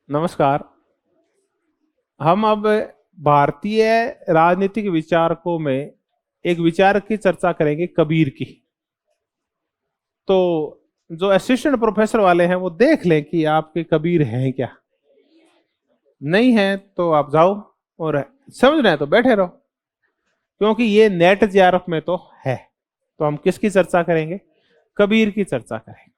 नमस्कार। हम अब भारतीय राजनीतिक विचारकों में एक विचार की चर्चा करेंगे, कबीर की। तो जो असिस्टेंट प्रोफेसर वाले हैं वो देख लें कि आपके कबीर हैं क्या। नहीं है तो आप जाओ, और समझ रहे हैं तो बैठे रहो, क्योंकि ये नेट जेआरएफ में तो है। तो हम किसकी चर्चा करेंगे? कबीर की चर्चा करेंगे।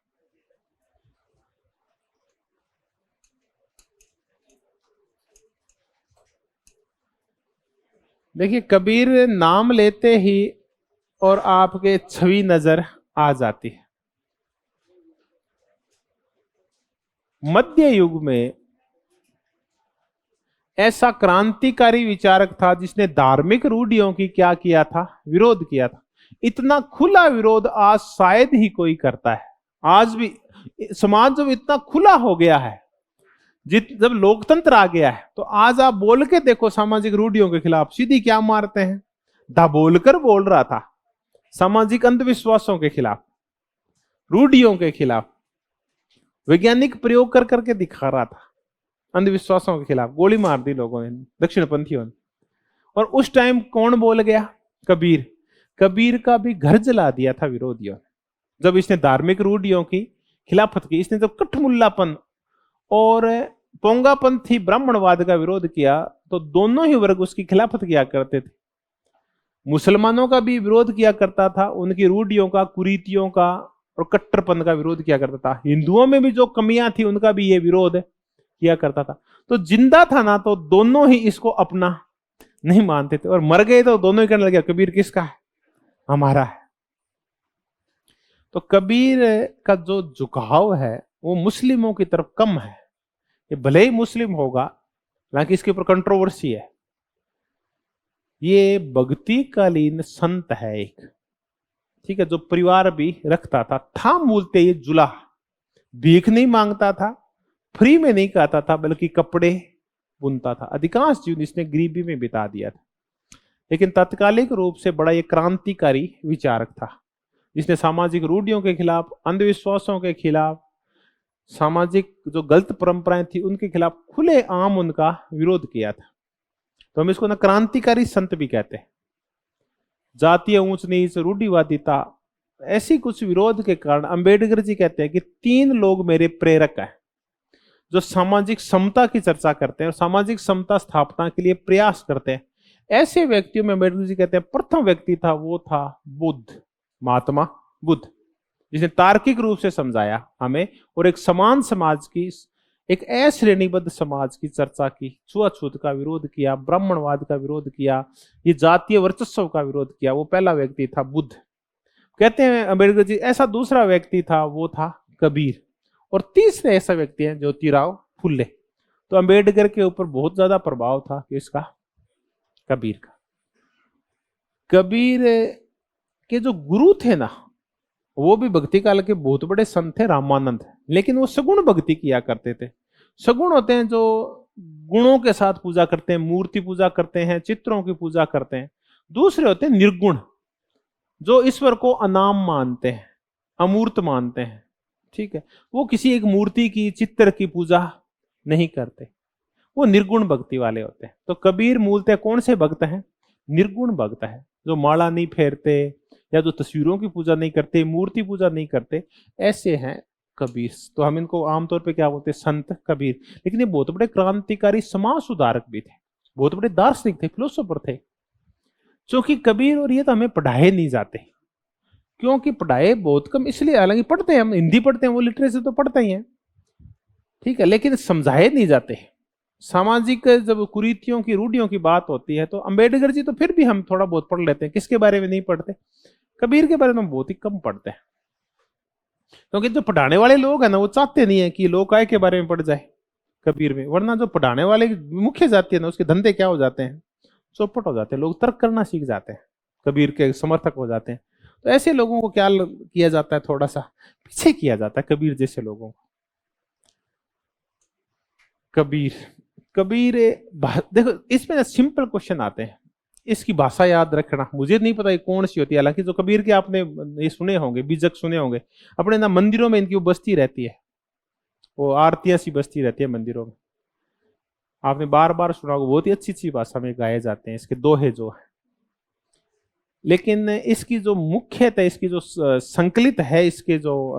देखिए, कबीर नाम लेते ही और आपके छवि नजर आ जाती है। मध्य युग में ऐसा क्रांतिकारी विचारक था जिसने धार्मिक रूढ़ियों की क्या किया था? विरोध किया था। इतना खुला विरोध आज शायद ही कोई करता है। आज भी समाज जब इतना खुला हो गया है, जब लोकतंत्र आ गया है, तो आज आप बोल के देखो सामाजिक रूढ़ियों के खिलाफ सीधी क्या मारते हैं। दबोलकर बोल रहा था सामाजिक अंधविश्वासों के खिलाफ, रूढ़ियों के खिलाफ, वैज्ञानिक प्रयोग कर करके दिखा रहा था। अंधविश्वासों के खिलाफ गोली मार दी लोगों ने, दक्षिणपंथियों ने। और उस टाइम कौन बोल गया? कबीर। कबीर का भी घर जला दिया था विरोधियों ने, जब इसने धार्मिक रूढ़ियों की खिलाफत की। इसने जब कठमुल्लापन और पोंगापंथी ब्राह्मणवाद का विरोध किया, तो दोनों ही वर्ग उसकी खिलाफत किया करते थे। मुसलमानों का भी विरोध किया करता था, उनकी रूढ़ियों का, कुरीतियों का और कट्टरपन का विरोध किया करता था। हिंदुओं में भी जो कमियां थी उनका भी ये विरोध किया करता था। तो जिंदा था ना तो दोनों ही इसको अपना नहीं मानते थे, और मर गए तो दोनों ही कहने लगे कबीर किसका है? हमारा है। तो कबीर का जो झुकाव है वो मुस्लिमों की तरफ कम है। ये भले ही मुस्लिम होगा, हालांकि इसके ऊपर कंट्रोवर्सी है। ये भक्तिकालीन संत है एक, ठीक है, जो परिवार भी रखता था मूलते ये जुलाह, भीख नहीं मांगता था, फ्री में नहीं खाता था, बल्कि कपड़े बुनता था। अधिकांश जीवन इसने गरीबी में बिता दिया था। लेकिन तात्कालिक रूप से बड़ा ये क्रांतिकारी विचारक था, जिसने सामाजिक रूढ़ियों के खिलाफ, अंधविश्वासों के खिलाफ, सामाजिक जो गलत परंपराएं थी उनके खिलाफ खुले आम उनका विरोध किया था। तो हम इसको ना क्रांतिकारी संत भी कहते हैं। जातीय ऊंच नीच, रूढ़िवादिता, ऐसी कुछ विरोध के कारण अंबेडकर जी कहते हैं कि 3 लोग मेरे प्रेरक हैं, जो सामाजिक समता की चर्चा करते हैं और सामाजिक समता स्थापना के लिए प्रयास करते हैं। ऐसे व्यक्तियों में अम्बेडकर जी कहते हैं प्रथम व्यक्ति था वो था बुद्ध, महात्मा बुद्ध, जिसने तार्किक रूप से समझाया हमें और एक समान समाज की, एक अश्रेणीबद्ध समाज की चर्चा की, छुआछूत का विरोध किया, ब्राह्मणवाद का विरोध किया, ये जातीय वर्चस्व का विरोध किया। वो पहला व्यक्ति था बुद्ध। कहते हैं अम्बेडकर जी ऐसा दूसरा व्यक्ति था वो था कबीर, और तीसरे ऐसा व्यक्ति है ज्योतिराव फुल्ले। तो अंबेडकर के ऊपर बहुत ज्यादा प्रभाव था किसका? कबीर का। कबीर के जो गुरु थे ना, वो भी भक्ति काल के बहुत बड़े संत थे, रामानंद। लेकिन वो सगुण भक्ति किया करते थे। सगुण होते हैं जो गुणों के साथ पूजा करते हैं, मूर्ति पूजा करते हैं, चित्रों की पूजा करते हैं। दूसरे होते हैं निर्गुण, जो ईश्वर को अनाम मानते हैं, अमूर्त मानते हैं, ठीक है। वो किसी एक मूर्ति की, चित्र की पूजा नहीं करते, वो निर्गुण भक्ति वाले होते हैं। तो कबीर मूलतः कौन से भक्त हैं? निर्गुण भक्त है, जो माला नहीं फेरते या जो तस्वीरों की पूजा नहीं करते, मूर्ति पूजा नहीं करते, ऐसे हैं कबीर। तो हम इनको आमतौर पे क्या बोलते हैं? संत कबीर। लेकिन ये बहुत बड़े क्रांतिकारी समाज सुधारक भी थे, बहुत बड़े दार्शनिक थे, फिलोसोफर थे। क्योंकि कबीर और ये तो हमें पढ़ाए नहीं जाते, क्योंकि पढ़ाए बहुत कम, इसलिए, हालांकि पढ़ते हैं, हम हिंदी पढ़ते हैं, वो लिटरेचर तो पढ़ते ही हैं, ठीक है, लेकिन समझाए नहीं जाते। सामाजिक जब कुरीतियों की, रूढ़ियों की बात होती है, तो अंबेडकर जी तो फिर भी हम थोड़ा बहुत पढ़ लेते हैं। किसके बारे में नहीं पढ़ते? कबीर के बारे में हम बहुत ही कम पढ़ते हैं। क्योंकि जो पढ़ाने वाले लोग हैं ना, वो चाहते नहीं है कि लोकाय के बारे में पढ़ जाए कबीर में। वरना जो पढ़ाने वाले मुख्य जाति है ना, उसके धंधे क्या हो जाते हैं? चौपट हो जाते हैं। लोग तर्क करना सीख जाते हैं, कबीर के समर्थक हो जाते हैं। तो ऐसे लोगों को क्या किया जाता है? थोड़ा सा पीछे किया जाता है, कबीर जैसे लोगों को। कबीर, कबीर देखो, इसमें सिंपल क्वेश्चन आते हैं, इसकी भाषा याद रखना। मुझे नहीं पता ये कौन सी होती है, हालांकि जो कबीर के आपने ये सुने होंगे, बीजक सुने होंगे, अपने ना मंदिरों में इनकी वो बस्ती रहती है, वो आरतियां सी बस्ती रहती है मंदिरों में। आपने बार बार सुना होगा, बहुत ही अच्छी अच्छी भाषा में गाए जाते हैं इसके दोहे जो है। लेकिन इसकी जो मुख्यतः इसकी जो संकलित है, इसके जो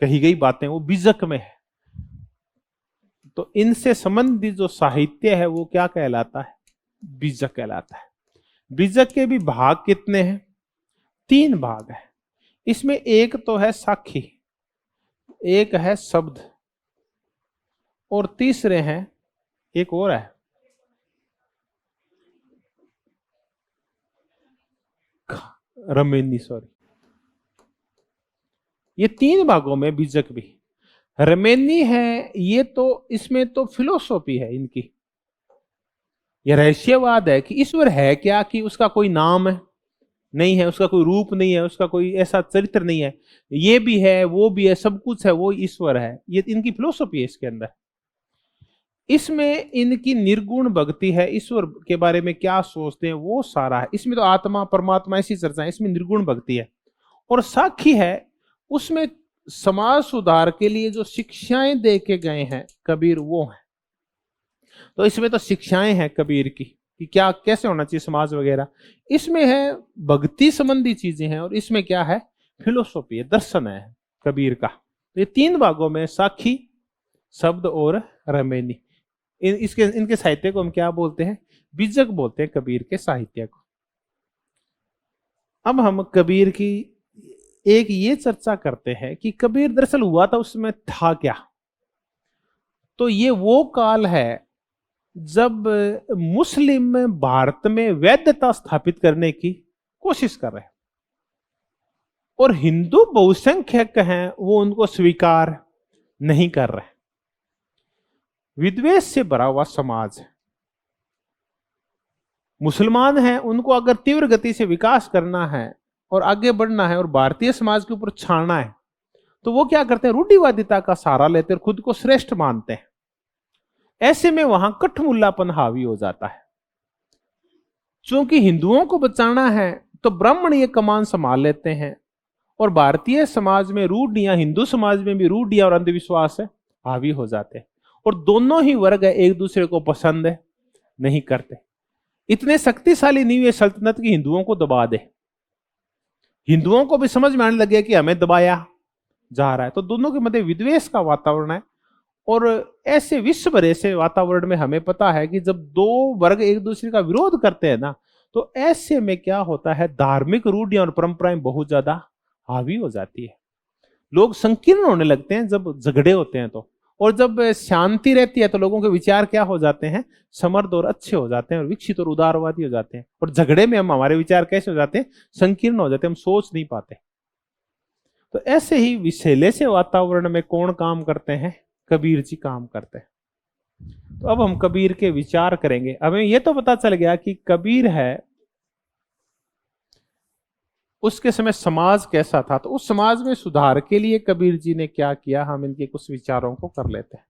कही गई बातें वो बीजक में है। तो इनसे संबंधित जो साहित्य है वो क्या कहलाता है? बीजक कहलाता है। बीजक के भी भाग कितने हैं? 3 भाग है। इसमें एक तो है साखी, एक है शब्द, और तीसरे हैं एक और है रमेनी, सॉरी। ये 3 भागों में बीजक भी। रमेनी है ये तो, इसमें तो फिलोसॉफी है इनकी, यह रहस्यवाद है कि ईश्वर है क्या, कि उसका कोई नाम है नहीं है, उसका कोई रूप नहीं है, उसका कोई ऐसा चरित्र नहीं है, ये भी है वो भी है, सब कुछ है, वो ईश्वर है। ये इनकी फिलोसॉफी है इसके अंदर। इसमें इनकी निर्गुण भक्ति है, ईश्वर के बारे में क्या सोचते हैं वो सारा है। इसमें तो आत्मा परमात्मा ऐसी चर्चा है, इसमें निर्गुण भक्ति है। और साखी है, उसमें समाज सुधार के लिए जो शिक्षाएं दे के गए हैं कबीर वो है। तो इसमें तो शिक्षाएं हैं कबीर की कि क्या कैसे होना चाहिए समाज वगैरह। इसमें है भक्ति संबंधी चीजें हैं, और इसमें क्या है? फिलोसॉफी है, दर्शन है कबीर का। तो ये 3 भागों में साखी, शब्द और रमेनी। इनके साहित्य को हम क्या बोलते हैं? बीजक बोलते हैं कबीर के साहित्य को। अब हम कबीर की एक ये चर्चा करते हैं कि कबीर दरअसल हुआ था उसमें था क्या। तो ये वो काल है जब मुस्लिम भारत में वैधता स्थापित करने की कोशिश कर रहे हैं, और हिंदू बहुसंख्यक हैं वो उनको स्वीकार नहीं कर रहे। विद्वेष से भरा हुआ समाज है। मुसलमान हैं, उनको अगर तीव्र गति से विकास करना है और आगे बढ़ना है और भारतीय समाज के ऊपर छाना है, तो वो क्या करते हैं? रूढ़िवादिता का सहारा लेते हैं और खुद को श्रेष्ठ मानते हैं। ऐसे में वहां कठमुल्लापन हावी हो जाता है। चूंकि हिंदुओं को बचाना है तो ब्राह्मण ये कमान संभाल लेते हैं, और भारतीय समाज में रूढ़ियां, हिंदू समाज में भी रूढ़ियां और अंधविश्वास है हावी हो जाते हैं, और दोनों ही वर्ग एक दूसरे को पसंद नहीं करते। इतने शक्तिशाली नहीं हुए सल्तनत की हिंदुओं को दबा दे। हिंदुओं को भी समझ में आने लगे कि हमें दबाया जा रहा है। तो दोनों के मध्य विद्वेष का वातावरण है, और ऐसे विश्व भर ऐसे वातावरण में हमें पता है कि जब 2 वर्ग एक दूसरे का विरोध करते हैं ना, तो ऐसे में क्या होता है? धार्मिक रूढ़ियां और परंपराएं बहुत ज्यादा हावी हो जाती है। लोग संकीर्ण होने लगते हैं जब झगड़े होते हैं तो, और जब शांति रहती है तो लोगों के विचार क्या हो जाते हैं? समर्थ और अच्छे हो जाते हैं, और विकसित और उदारवादी हो जाते हैं। और झगड़े में हमारे विचार कैसे हो जाते हैं? संकीर्ण हो जाते हैं, हम सोच नहीं पाते। तो ऐसे ही विषैले से वातावरण में कौन काम करते हैं? कबीर जी काम करते हैं। तो अब हम कबीर के विचार करेंगे। हमें यह तो पता चल गया कि कबीर है, उसके समय समाज कैसा था, तो उस समाज में सुधार के लिए कबीर जी ने क्या किया, हम इनके कुछ विचारों को कर लेते हैं।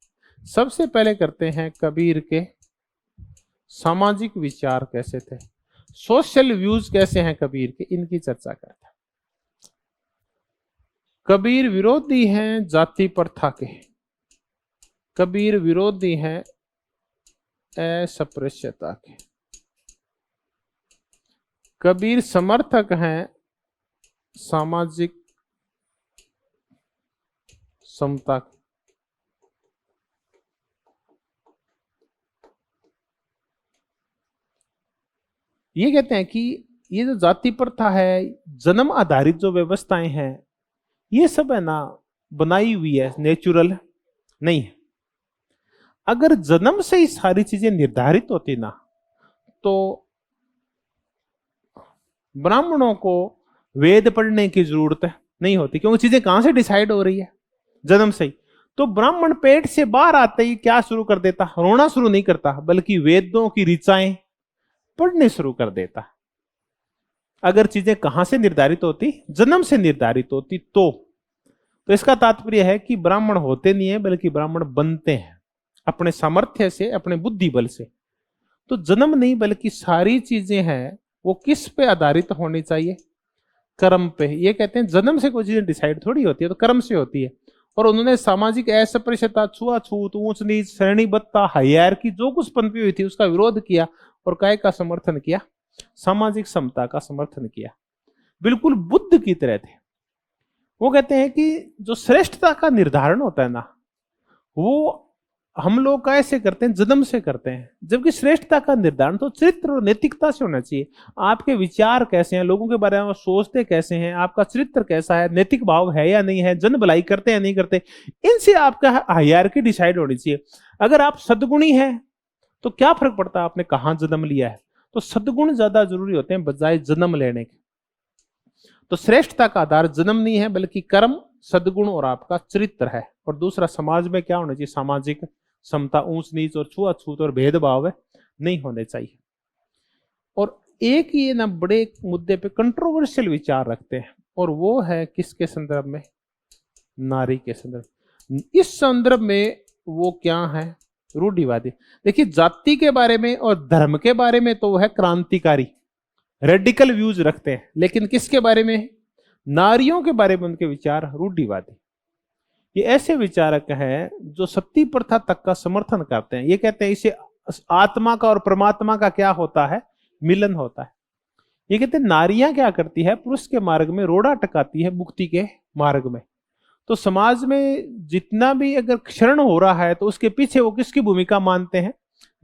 सबसे पहले करते हैं कबीर के सामाजिक विचार कैसे थे, सोशल व्यूज कैसे हैं कबीर के, इनकी चर्चा करते हैं। कबीर विरोधी हैं जाति प्रथा के, कबीर विरोधी हैं अस्पृश्यता के, कबीर समर्थक हैं सामाजिक समता के। ये कहते हैं कि ये जो जाति प्रथा है, जन्म आधारित जो व्यवस्थाएं हैं, ये सब है ना बनाई हुई है, नेचुरल नहीं है। अगर जन्म से ही सारी चीजें निर्धारित होती ना, तो ब्राह्मणों को वेद पढ़ने की जरूरत नहीं होती, क्योंकि चीजें कहां से डिसाइड हो रही है? जन्म से ही। तो ब्राह्मण पेट से बाहर आते ही क्या शुरू कर देता? रोना शुरू नहीं करता, बल्कि वेदों की ऋचाएं पढ़ने शुरू कर देता। अगर चीजें कहां से निर्धारित होती? जन्म से निर्धारित होती। तो इसका तात्पर्य है कि ब्राह्मण होते नहीं है, बल्कि ब्राह्मण बनते हैं अपने सामर्थ्य से, अपने बुद्धि बल से। तो जन्म नहीं, बल्कि सारी चीजें हैं वो किस पे आधारित होनी चाहिए? कर्म पे। ये कहते हैं जन्म से कोई चीजें डिसाइड थोड़ी होती है, तो कर्म से होती है। और उन्होंने सामाजिक अस्पृश्यता, छुआछूत, ऊंच नीच, श्रेणीबद्धता, हायरार्की जो कुछ पनपी हुई थी उसका विरोध किया और काय का समर्थन किया? सामाजिक समता का समर्थन किया। बिल्कुल बुद्ध की तरह थे। वो कहते हैं कि जो श्रेष्ठता का निर्धारण होता है ना, वो हम लोग कैसे करते हैं? जन्म से करते हैं। जबकि श्रेष्ठता का निर्धारण तो चरित्र और नैतिकता से होना चाहिए। आपके विचार कैसे हैं, लोगों के बारे में सोचते कैसे हैं, आपका चरित्र कैसा है, नैतिक भाव है या नहीं है, जन भलाई करते हैं नहीं करते, इनसे आपका हायरार्की डिसाइड होनी चाहिए। अगर आप सद्गुणी हैं तो क्या फर्क पड़ता है आपने कहां जन्म लिया है? तो सद्गुण ज्यादा जरूरी होते हैं बजाय जन्म लेने के। तो श्रेष्ठता का आधार जन्म नहीं है बल्कि कर्म, सद्गुण और आपका चरित्र है। और दूसरा, समाज में क्या होना चाहिए? सामाजिक समता, ऊंच नीच और छुआछूत और भेदभाव नहीं होने चाहिए। और एक ये ना बड़े मुद्दे पे कंट्रोवर्शियल विचार रखते हैं, और वो है किसके संदर्भ में? नारी के संदर्भ। इस संदर्भ में वो क्या है? रूढ़िवादी। देखिए, जाति के बारे में और धर्म के बारे में तो वो है क्रांतिकारी, रेडिकल व्यूज रखते हैं, लेकिन किसके बारे में? नारियों के बारे में उनके विचार रूढ़िवादी। ये ऐसे विचारक हैं जो सती प्रथा तक का समर्थन करते हैं। ये कहते हैं इसे आत्मा का और परमात्मा का क्या होता है? मिलन होता है। ये कहते हैं नारियां क्या करती है? पुरुष के मार्ग में रोड़ा टकाती है मुक्ति के मार्ग में। तो समाज में जितना भी अगर क्षरण हो रहा है तो उसके पीछे वो किसकी भूमिका मानते हैं?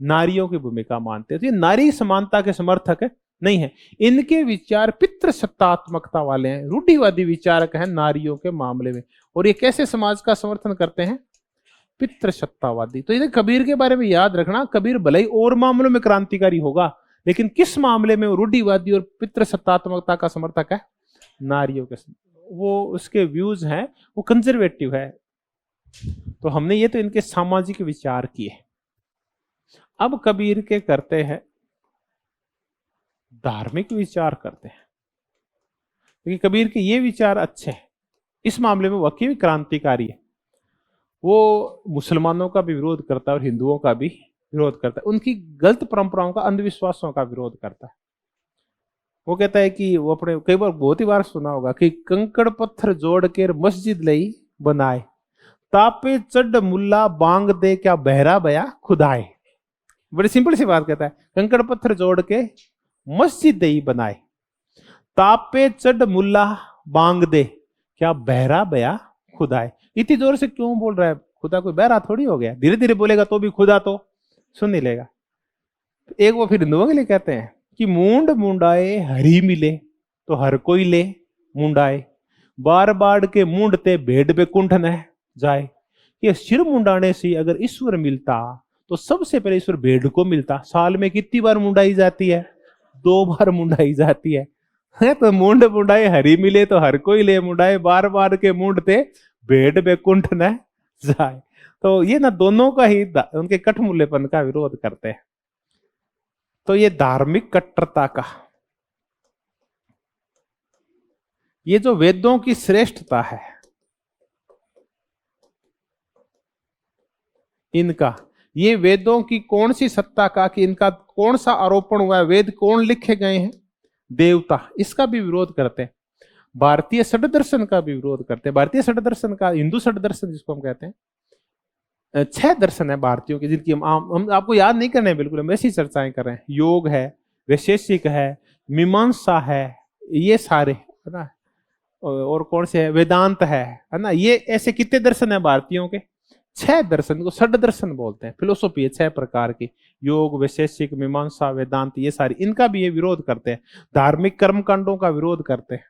नारियों की भूमिका मानते हैं। तो ये नारी समानता के समर्थक नहीं है। इनके विचार पितृसत्तात्मकता वाले हैं, रूढ़िवादी विचारक हैं नारियों के मामले में। और ये कैसे समाज का समर्थन करते हैं? पितृसत्तावादी। तो ये कबीर के बारे में याद रखना, कबीर भले ही और मामलों में क्रांतिकारी होगा, लेकिन किस मामले में वो रूढ़िवादी और पितृसत्तात्मकता का समर्थक है? नारियों के। वो उसके व्यूज हैं, वो कंजर्वेटिव है। तो हमने ये तो इनके सामाजिक विचार किए। अब कबीर के करते हैं धार्मिक विचार करते हैं। क्योंकि कबीर के ये विचार अच्छे हैं, इस मामले में वाकई भी क्रांतिकारी है। वो मुसलमानों का भी विरोध करता है और हिंदुओं का भी विरोध करता है, उनकी गलत परंपराओं का, अंधविश्वासों का विरोध करता है। वो कहता है कि वो अपने कई बार, बहुत ही बार सुना होगा कि कंकड़ पत्थर जोड़ के मस्जिद लई बनाए, तापे चढ़ मुल्ला बांग दे क्या बहरा बया खुदाए। बड़ी सिंपल सी बात कहता है, कंकड़ पत्थर जोड़ के मस्जिद दई बनाए, तापे चढ़ मुल्ला बांग दे क्या बहरा बया खुदाए। इतनी जोर से क्यों बोल रहा है? खुदा कोई बहरा थोड़ी हो गया, धीरे धीरे बोलेगा तो भी खुदा तो सुन नहीं लेगा। एक वो फिर हिंदुओं के लिए कहते हैं कि मूंड मुंडाए हरी मिले तो हर कोई ले मुंडाए, बार बार के मूंडते भेड़ पे कुंठ न जाए। ये सिर मुंडाने से अगर ईश्वर मिलता तो सबसे पहले ईश्वर भेड़ को मिलता। साल में कितनी बार मुंडाई जाती है? 2 बार मुंडाई जाती है। तो मूंड मुंडाए हरी मिले तो हर कोई ले मुंडाए, बार बार के मूंडते भेड़ पे कुंठ न जाए। तो ये ना दोनों का ही उनके कठमूल्यपन का विरोध करते हैं। तो ये धार्मिक कट्टरता का, ये जो वेदों की श्रेष्ठता है इनका, ये वेदों की कौन सी सत्ता का, कि इनका कौन सा आरोपण हुआ है, वेद कौन लिखे गए हैं? देवता। इसका भी विरोध करते हैं। भारतीय षड दर्शन का भी विरोध करते हैं। भारतीय षड दर्शन का, हिंदू षड दर्शन जिसको हम कहते हैं, 6 दर्शन है भारतीयों के, जिनकी हम आपको याद नहीं करने बिल्कुल, हम ऐसी चर्चाएं कर रहे हैं। योग है, वैशेषिक है, मीमांसा है, ये सारे है ना, और कौन से है? वेदांत है ना। ये ऐसे कितने दर्शन है भारतीयों के? 6 दर्शन को षड दर्शन बोलते हैं। फिलोसॉफी है 6 प्रकार की, योग, वैशेषिक, मीमांसा, वेदांत, ये सारी, इनका भी ये विरोध करते हैं। धार्मिक कर्मकांडों का विरोध करते हैं,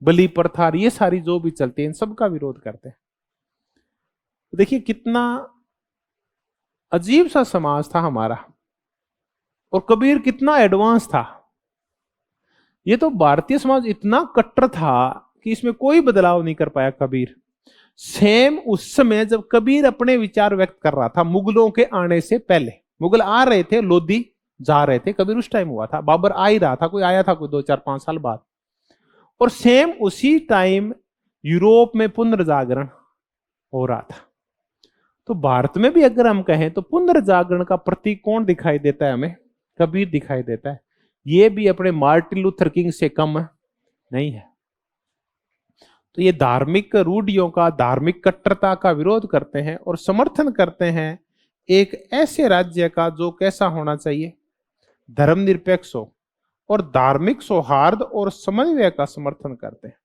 बलि प्रथा, ये सारी जो भी चलती है इन सब का विरोध करते हैं। देखिए कितना अजीब सा समाज था हमारा, और कबीर कितना एडवांस था। ये तो भारतीय समाज इतना कट्टर था कि इसमें कोई बदलाव नहीं कर पाया कबीर। सेम उस समय जब कबीर अपने विचार व्यक्त कर रहा था, मुगलों के आने से पहले, मुगल आ रहे थे, लोधी जा रहे थे, कबीर उस टाइम हुआ था, बाबर आ ही रहा था, कोई आया था कोई 2-4-5 साल बाद। और सेम उसी टाइम यूरोप में पुनर्जागरण हो रहा था। तो भारत में भी अगर हम कहें तो पुनर्जागरण का प्रतीक कौन दिखाई देता है हमें? कबीर दिखाई देता है। ये भी अपने मार्टिन लूथर किंग से कम नहीं है। तो ये धार्मिक रूढ़ियों का, धार्मिक कट्टरता का विरोध करते हैं और समर्थन करते हैं एक ऐसे राज्य का जो कैसा होना चाहिए, धर्मनिरपेक्ष हो और धार्मिक सौहार्द और समन्वय का समर्थन करते हैं,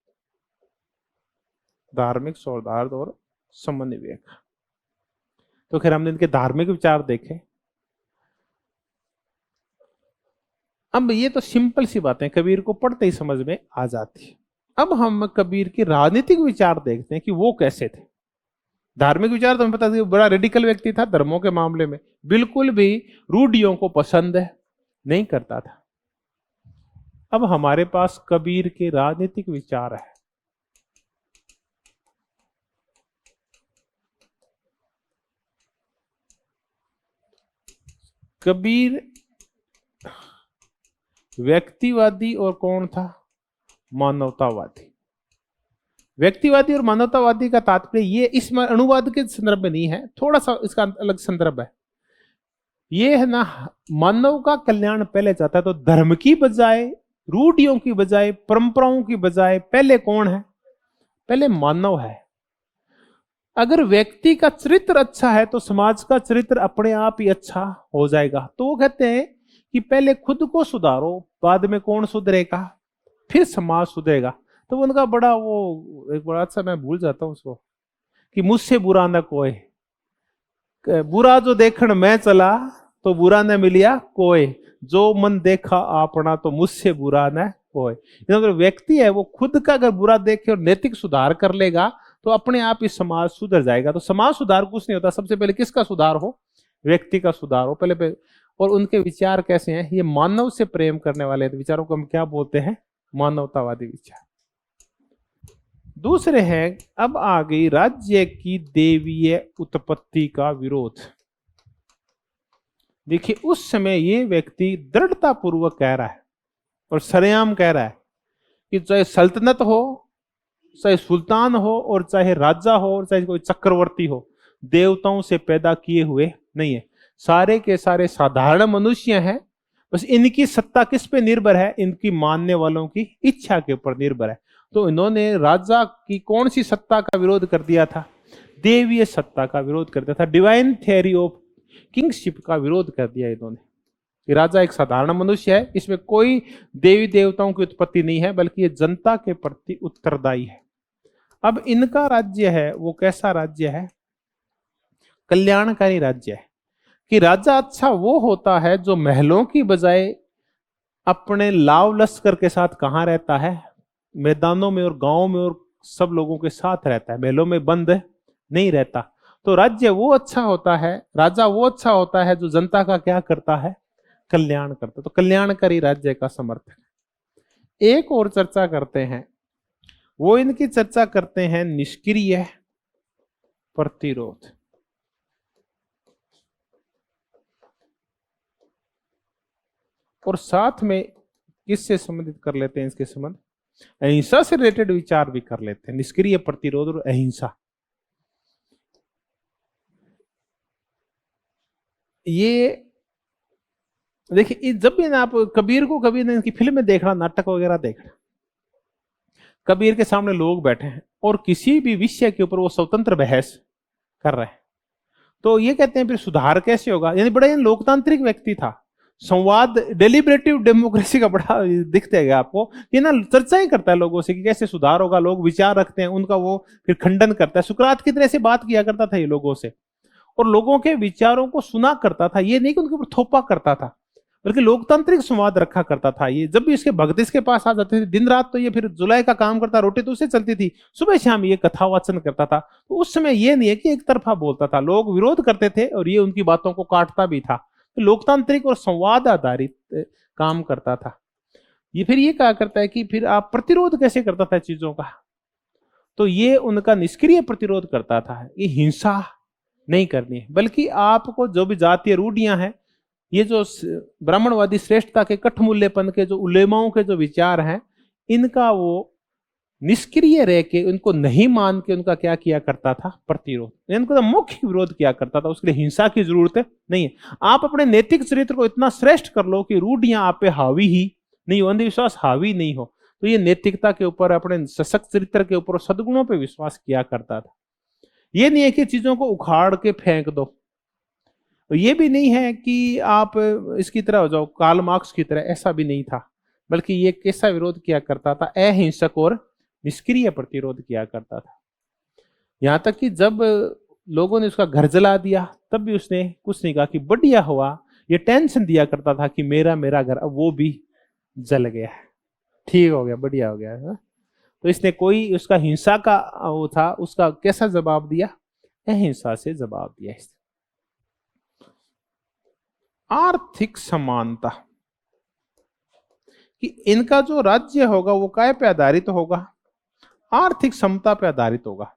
धार्मिक सौहार्द और समन्वय का। तो खैर हमने इनके धार्मिक विचार देखे। अब ये तो सिंपल सी बातें कबीर को पढ़ते ही समझ में आ जाती है। अब हम कबीर के राजनीतिक विचार देखते हैं कि वो कैसे थे। धार्मिक विचार तो हमें पता था, बड़ा रेडिकल व्यक्ति था धर्मों के मामले में, बिल्कुल भी रूढ़ियों को पसंद नहीं करता था। अब हमारे पास कबीर के राजनीतिक विचार है। कबीर व्यक्तिवादी और कौन था, मानवतावादी। व्यक्तिवादी और मानवतावादी का तात्पर्य ये इस अनुवाद के संदर्भ में नहीं है, थोड़ा सा इसका अलग संदर्भ है। ये है ना, मानव का कल्याण पहले चाहता है, तो धर्म की बजाय, रूढ़ियों की बजाय, परंपराओं की बजाय पहले कौन है, पहले मानव है। अगर व्यक्ति का चरित्र अच्छा है तो समाज का चरित्र अपने आप ही अच्छा हो जाएगा। तो वो कहते हैं कि पहले खुद को सुधारो, बाद में कौन सुधरेगा, फिर समाज सुधरेगा। तो उनका बड़ा वो एक बड़ा अच्छा, मैं भूल जाता हूँ उसको, कि मुझसे बुरा न कोई, बुरा जो देखण मैं चला तो बुरा न मिलिया कोई, जो मन देखा आपना तो मुझसे बुरा न कोई। अगर व्यक्ति है वो खुद का अगर बुरा देखे और नैतिक सुधार कर लेगा तो अपने आप ही समाज सुधर जाएगा। तो समाज सुधार कुछ नहीं होता, सबसे पहले किसका सुधार हो, व्यक्ति का सुधार हो पहले। और उनके विचार कैसे हैं, ये मानव से प्रेम करने वाले विचारों को हम क्या बोलते हैं, मानवतावादी विचार। दूसरे हैं, अब आ गई राज्य की देवीय उत्पत्ति का विरोध। देखिए उस समय ये व्यक्ति दृढ़ता पूर्वक कह रहा है और सरेआम कह रहा है कि चाहे सल्तनत हो, चाहे सुल्तान हो, और चाहे राजा हो, और चाहे कोई चक्रवर्ती हो, देवताओं से पैदा किए हुए नहीं है, सारे के सारे साधारण मनुष्य हैं। बस इनकी सत्ता किस पे निर्भर है, इनकी मानने वालों की इच्छा के ऊपर निर्भर है। तो इन्होंने राजा की कौन सी सत्ता का विरोध कर दिया था, देवीय सत्ता का विरोध कर दिया था, डिवाइन थियरी ऑफ किंगशिप का विरोध कर दिया इन्होंने, कि राजा एक साधारण मनुष्य है, इसमें कोई देवी देवताओं की उत्पत्ति नहीं है, बल्कि ये जनता के प्रति उत्तरदायी है। अब इनका राज्य है वो कैसा राज्य है, कल्याणकारी राज्य है, कि राजा अच्छा वो होता है जो महलों की बजाय अपने लाव लश्कर के साथ कहाँ रहता है, मैदानों में और गांवों में और सब लोगों के साथ रहता है, महलों में बंद नहीं रहता। तो राज्य वो अच्छा होता है, राजा वो अच्छा होता है जो जनता का क्या करता है, कल्याण करता है। तो कल्याणकारी राज्य का समर्थन। एक और चर्चा करते हैं, वो इनकी चर्चा करते हैं निष्क्रिय प्रतिरोध। और साथ में किससे संबंधित कर लेते हैं, इसके संबंध अहिंसा से रिलेटेड विचार भी कर लेते हैं, निष्क्रिय प्रतिरोध और अहिंसा। ये देखिए, जब भी ना आप कबीर को कभी ना इनकी फिल्में देखना, नाटक वगैरह देखना, कबीर के सामने लोग बैठे हैं और किसी भी विषय के ऊपर वो स्वतंत्र बहस कर रहे हैं, तो ये कहते हैं फिर सुधार कैसे होगा। यानी बड़ा लोकतांत्रिक व्यक्ति था, संवाद, डेलिब्रेटिव डेमोक्रेसी का बड़ा दिखते है आपको, ये ना चर्चा ही करता है लोगों से कि कैसे सुधार होगा, लोग विचार रखते हैं, उनका वो फिर खंडन करता है। सुकरात की तरह से बात किया करता था ये लोगों से, और लोगों के विचारों को सुना करता था, ये नहीं कि उनके ऊपर थोपा करता था, बल्कि लोकतांत्रिक संवाद रखा करता था। ये जब भी इसके भक्त इसके पास आ जाते थे, दिन रात तो ये फिर जुलाई का काम करता, रोटी तो उससे चलती थी, सुबह शाम ये कथा वाचन करता था। तो उस समय ये नहीं है कि एक तरफा बोलता था, लोग विरोध करते थे और ये उनकी बातों को काटता भी था। तो लोकतांत्रिक और संवाद आधारित काम करता था। ये फिर ये कहा करता है कि फिर आप प्रतिरोध कैसे करता था चीजों का, तो ये उनका निष्क्रिय प्रतिरोध करता था। ये हिंसा नहीं करनी है, बल्कि आपको जो भी जातीय रूढ़ियां हैं, ये जो ब्राह्मणवादी श्रेष्ठता के कठमूल्यपन के जो उलेमाओं के जो विचार हैं, इनका वो निष्क्रिय रह के, उनको नहीं मान के उनका क्या किया करता था, प्रतिरोध। इनको तो मुख्य विरोध किया करता था, उसके लिए हिंसा की जरूरत नहीं है। आप अपने नैतिक चरित्र को इतना श्रेष्ठ कर लो कि रूढ़ियां आप पे हावी ही नहीं हो, अंधविश्वास हावी नहीं हो, तो ये नैतिकता के ऊपर, अपने सशक्त चरित्र के ऊपर, सद्गुणों पे विश्वास किया करता था। ये नहीं है कि चीजों को उखाड़ के फेंक दो, ये भी नहीं है कि आप इसकी तरह हो जाओ, कार्ल मार्क्स की तरह, ऐसा भी नहीं था। बल्कि ये कैसा विरोध किया करता था, अहिंसक और निष्क्रिय प्रतिरोध किया करता था। यहां तक कि जब लोगों ने उसका घर जला दिया तब भी उसने कुछ नहीं कहा कि बढ़िया हुआ। ये टेंशन दिया करता था कि मेरा मेरा घर, अब वो भी जल गया, ठीक हो गया, बढ़िया हो गया है। तो इसने कोई उसका हिंसा का वो था, उसका कैसा जवाब दिया, अहिंसा से जवाब दिया इसने। आर्थिक समानता, कि इनका जो राज्य होगा वो काय पे आधारित होगा, आर्थिक समता पे आधारित होगा।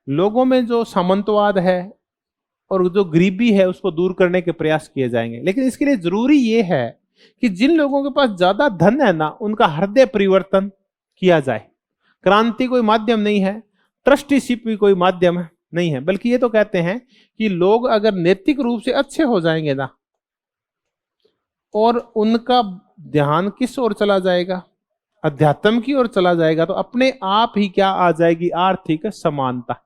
लोगों में जो सामंतवाद है और जो गरीबी है उसको दूर करने के प्रयास किए जाएंगे, लेकिन इसके लिए जरूरी यह है कि जिन लोगों के पास ज्यादा धन है ना, उनका हृदय परिवर्तन किया जाए। क्रांति कोई माध्यम नहीं है, ट्रस्टीशिप भी कोई माध्यम नहीं है, बल्कि ये तो कहते हैं कि लोग अगर नैतिक रूप से अच्छे हो जाएंगे ना, और उनका ध्यान किस ओर चला जाएगा, अध्यात्म की ओर चला जाएगा, तो अपने आप ही क्या आ जाएगी, आर्थिक समानता।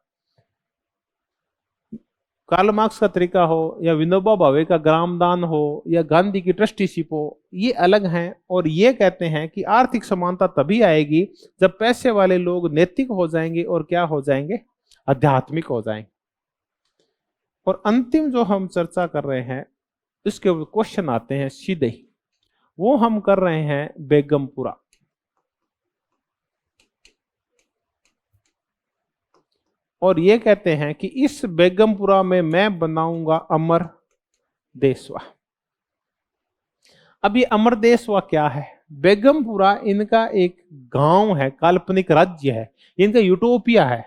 कार्ल मार्क्स का तरीका हो या विनोबा भावे का ग्रामदान हो या गांधी की ट्रस्टीशिप हो, ये अलग हैं। और ये कहते हैं कि आर्थिक समानता तभी आएगी जब पैसे वाले लोग नैतिक हो जाएंगे और क्या हो जाएंगे, आध्यात्मिक हो जाएंगे। और अंतिम जो हम चर्चा कर रहे हैं, इसके क्वेश्चन आते हैं सीधे ही, वो हम कर रहे हैं बेगमपुरा। और ये कहते हैं कि इस बेगमपुरा में मैं बनाऊंगा अमर देशवा। अब ये अमर देशवा क्या है? बेगमपुरा इनका एक गांव है, काल्पनिक राज्य है, इनका यूटोपिया है,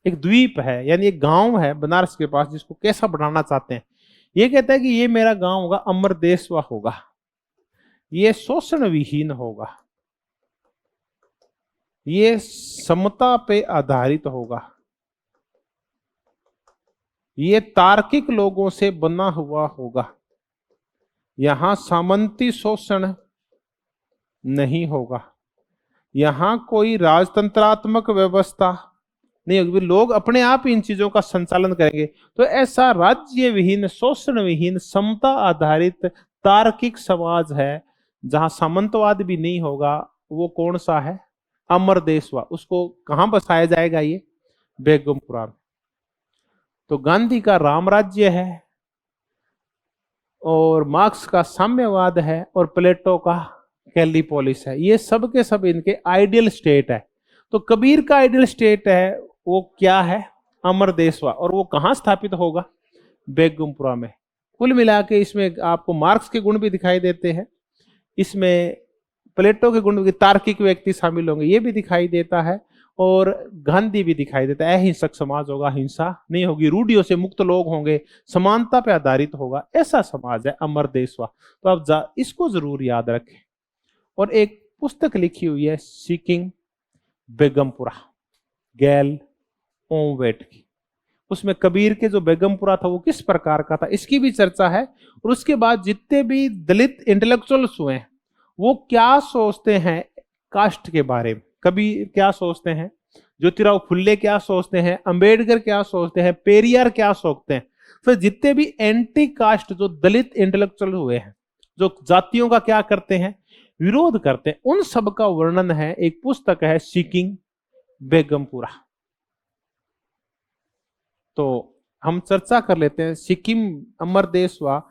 एक द्वीप है, यानी एक गांव है बनारस के पास, जिसको कैसा बनाना चाहते हैं। ये कहता है कि ये मेरा गांव होगा, अमर देशवा होगा, ये शोषण विहीन होगा, ये समता पे आधारित होगा, ये तार्किक लोगों से बना हुआ होगा, यहां सामंती शोषण नहीं होगा, यहां कोई राजतंत्रात्मक व्यवस्था नहीं होगी, लोग अपने आप इन चीजों का संचालन करेंगे। तो ऐसा राज्य विहीन, शोषण विहीन, समता आधारित तार्किक समाज है जहां सामंतवाद भी नहीं होगा। वो कौन सा है? अमर देशवा। उसको कहां बसाया जाएगा? ये बेगमपुरा में। तो गांधी का राम राज्य है, और मार्क्स का साम्यवाद है, और प्लेटो का कैलिपोलिस है। ये सब के सब इनके आइडियल स्टेट है। तो कबीर का आइडियल स्टेट है, वो क्या है? अमर देशवा। और वो कहां स्थापित होगा? बेगमपुरा में। कुल मिला के इसमें आपको मार्क्स के गुण भी दिखाई देते हैं, इसमें प्लेटो के गुण, तार्किक व्यक्ति शामिल होंगे, ये भी दिखाई देता है, और गांधी भी दिखाई देता है। अहिंसक समाज होगा, हिंसा नहीं होगी, रूढ़ियों से मुक्त लोग होंगे, समानता पे आधारित होगा, ऐसा समाज है अमर देशवा। तो आप इसको जरूर याद रखें। और एक पुस्तक लिखी हुई है सीकिंग बेगमपुरा, गैल ओवेट की। उसमें कबीर के जो बेगमपुरा था वो किस प्रकार का था, इसकी भी चर्चा है। और उसके बाद जितने भी दलित इंटेलेक्चुअल्स हुए हैं वो क्या सोचते हैं कास्ट के बारे में, कबीर क्या सोचते हैं, ज्योतिराव फुल्ले क्या सोचते हैं, अंबेडकर क्या सोचते हैं, पेरियार क्या सोचते हैं, फिर जितने भी एंटी कास्ट जो दलित इंटेलेक्चुअल हुए हैं, जो जातियों का क्या करते हैं, विरोध करते हैं, उन सब का वर्णन है। एक पुस्तक है सीकिंग बेगमपुरा। तो हम चर्चा कर लेते हैं सिक्किम, अमर देशवा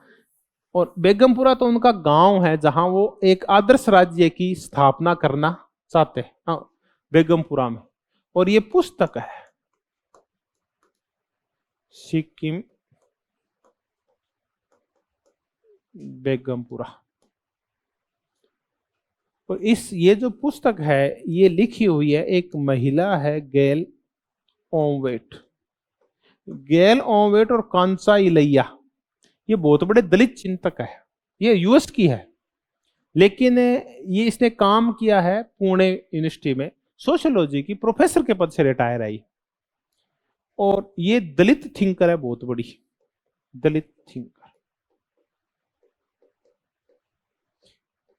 और बेगमपुरा। तो उनका गांव है जहां वो एक आदर्श राज्य की स्थापना करना चाहते हैं, हाँ, बेगमपुरा में। और ये पुस्तक है सिक्किम बेगमपुरा। और ये जो पुस्तक है ये लिखी हुई है, एक महिला है गैल ओवेट। गैल ओवेट और कांसा इलैया, ये बहुत बड़े दलित चिंतक है, ये यूएस की है, लेकिन ये इसने काम किया है पुणे यूनिवर्सिटी में, सोशियोलॉजी की प्रोफेसर के पद से रिटायर आई। और ये दलित थिंकर है, बहुत बड़ी दलित थिंकर।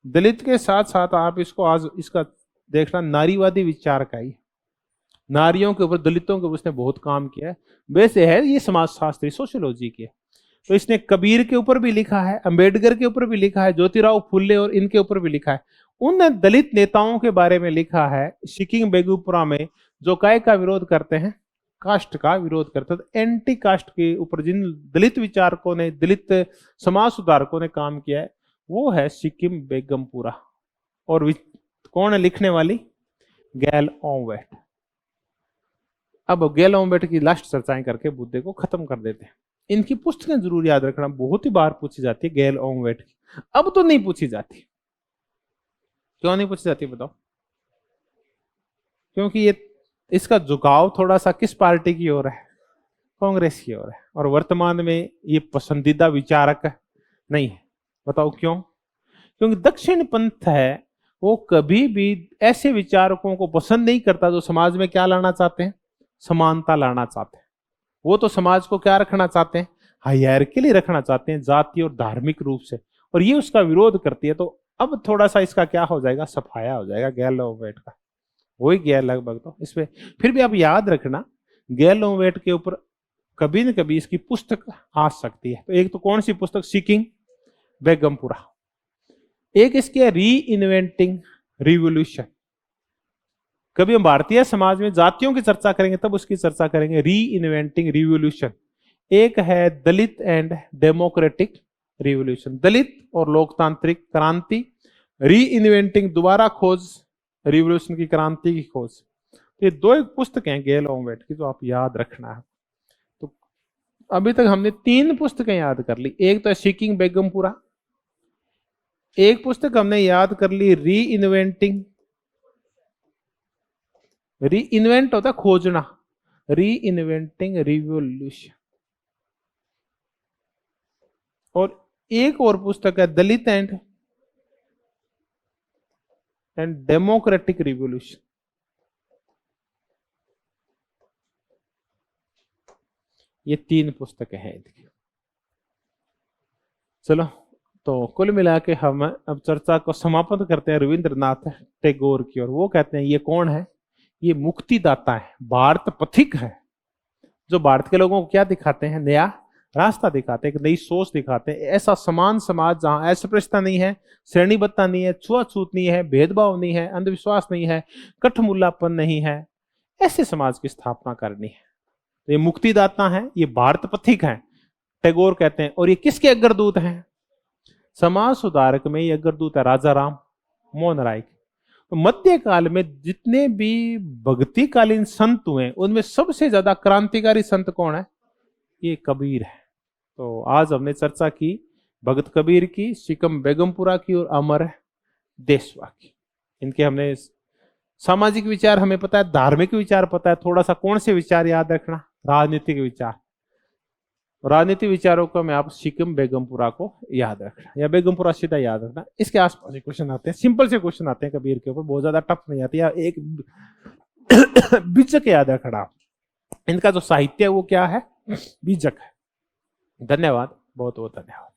दलित के साथ साथ आप इसको आज इसका देखना नारीवादी विचार का ही, नारियों के ऊपर, दलितों के ऊपर उसने बहुत काम किया है। वैसे है ये समाजशास्त्री, सोशियोलॉजी की है। तो इसने कबीर के ऊपर भी लिखा है, अंबेडकर के ऊपर भी लिखा है, ज्योतिराव फुले और इनके ऊपर भी लिखा है। उन दलित नेताओं के बारे में लिखा है सिक्किम बेगमपुरा में, जो काय का विरोध करते हैं, कास्ट का विरोध करते हैं। तो एंटी कास्ट के ऊपर जिन दलित विचारकों ने, दलित समाज सुधारकों ने काम किया है, वो है सिक्किम बेगमपुरा। और कौन है लिखने वाली? गैल ऑम्वेट। अब गैल ऑम्वेट की लास्ट चर्चाएं करके मुद्दे को खत्म कर देते हैं। इनकी पुस्तकें जरूर याद रखना, बहुत ही बार पूछी जाती है गैल ऑम्वेट की। अब तो नहीं पूछी जाती। क्यों नहीं पूछी जाती बताओ? क्योंकि ये इसका झुकाव थोड़ा सा किस पार्टी की ओर है? कांग्रेस की ओर है। और वर्तमान में ये पसंदीदा विचारक नहीं है। बताओ क्यों? क्योंकि दक्षिण पंथ है, वो कभी भी ऐसे विचारकों को पसंद नहीं करता जो समाज में क्या लाना चाहते हैं? समानता लाना चाहते हैं। वो तो समाज को क्या रखना चाहते हैं? हायरार्की रखना चाहते हैं, जाति और धार्मिक रूप से। और ये उसका विरोध करती है। तो अब थोड़ा सा इसका क्या हो जाएगा? सफाया हो जाएगा गैल ऑम्वेट का। वही गया लगभग। तो इसमें फिर भी आप याद रखना, गैल ऑम्वेट के ऊपर कभी न कभी इसकी पुस्तक आ सकती है। तो एक तो कौन सी पुस्तक? सिक्किम बेगमपुरा। एक इसकी है री इन्वेंटिंग रिवोल्यूशन। कभी हम भारतीय समाज में जातियों की चर्चा करेंगे तब उसकी चर्चा करेंगे, री इन्वेंटिंग रिवोल्यूशन। एक है दलित एंड डेमोक्रेटिक रिवोल्यूशन, दलित और लोकतांत्रिक क्रांति। री इन्वेंटिंग दोबारा खोज, रिवोल्यूशन की क्रांति की खोज। तो ये दो एक पुस्तकें हैं गैल ऑम्वेट की, जो आप याद रखना है। तो अभी तक हमने 3 पुस्तकें याद कर ली। एक तो है सिक्किम बेगमपुरा, एक पुस्तक हमने याद कर ली री इन्वेंटिंग। री इन्वेंट होता है खोजना, री इन्वेंटिंग रिवोल्यूशन। और एक और पुस्तक है दलित एंड डेमोक्रेटिक रिवोल्यूशन। ये 3 पुस्तकें हैं इनकी। चलो, तो कुल मिला के हम अब चर्चा को समापन करते हैं रविंद्रनाथ टैगोर की ओर। वो कहते हैं ये कौन है? ये मुक्तिदाता है, भारत पथिक है, जो भारत के लोगों को क्या दिखाते हैं? नया रास्ता दिखाते हैं, एक नई सोच दिखाते हैं। ऐसा समान समाज जहां अस्पृश्यता नहीं है, श्रेणीबद्धता नहीं है, छुआछूत नहीं है, भेदभाव नहीं है, अंधविश्वास नहीं है, कठमुल्लापन नहीं है, ऐसे समाज की स्थापना करनी है। तो ये मुक्तिदाता है, ये भारत पथिक है, टैगोर कहते हैं। और ये किसके अग्रदूत हैं? समाज सुधारक में ये अग्रदूत है राजा राम मोहन राय। तो मध्यकाल में जितने भी भक्तिकालीन संत हुए उनमें सबसे ज्यादा क्रांतिकारी संत कौन है? ये कबीर है। तो आज हमने चर्चा की भगत कबीर की, सिक्किम बेगमपुरा की और अमर देशवा की। इनके हमने सामाजिक विचार हमें पता है, धार्मिक विचार पता है, थोड़ा सा कौन से विचार याद रखना? राजनीतिक विचार। राजनीतिक विचारों को मैं आप सिक्किम बेगमपुरा को याद रखना, या बेगमपुरा सीधा याद रखना। इसके आसपास क्वेश्चन आते हैं, सिंपल से क्वेश्चन आते हैं कबीर के ऊपर, बहुत ज्यादा टफ नहीं आती। या एक बीजक याद रखना, इनका जो साहित्य है वो क्या है? बीजक है। धन्यवाद, बहुत बहुत धन्यवाद।